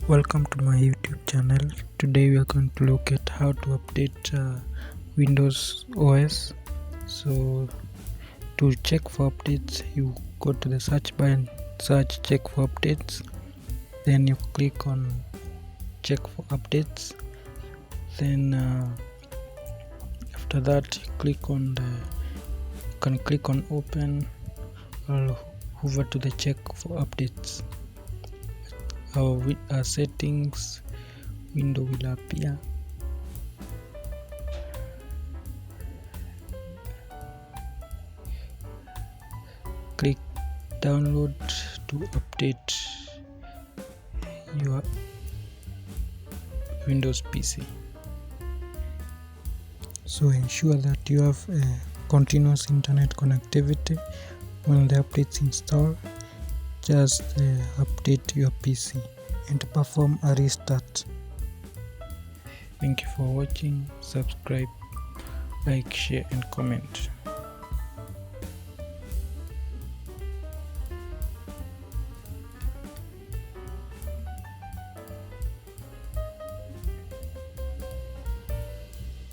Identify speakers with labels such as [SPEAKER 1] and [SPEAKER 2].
[SPEAKER 1] Welcome to my YouTube channel. Today we are going to look at how to update Windows OS. So to check for updates, you go to the search bar and search check for updates. Then you click on check for updates. Then after that you can click on open or hover to the check for updates. Our settings window will appear. Click download to update your Windows PC. So ensure that you have a continuous internet connectivity when the updates install. Just update your PC and perform a restart. Thank you for watching. Subscribe, like, share and comment.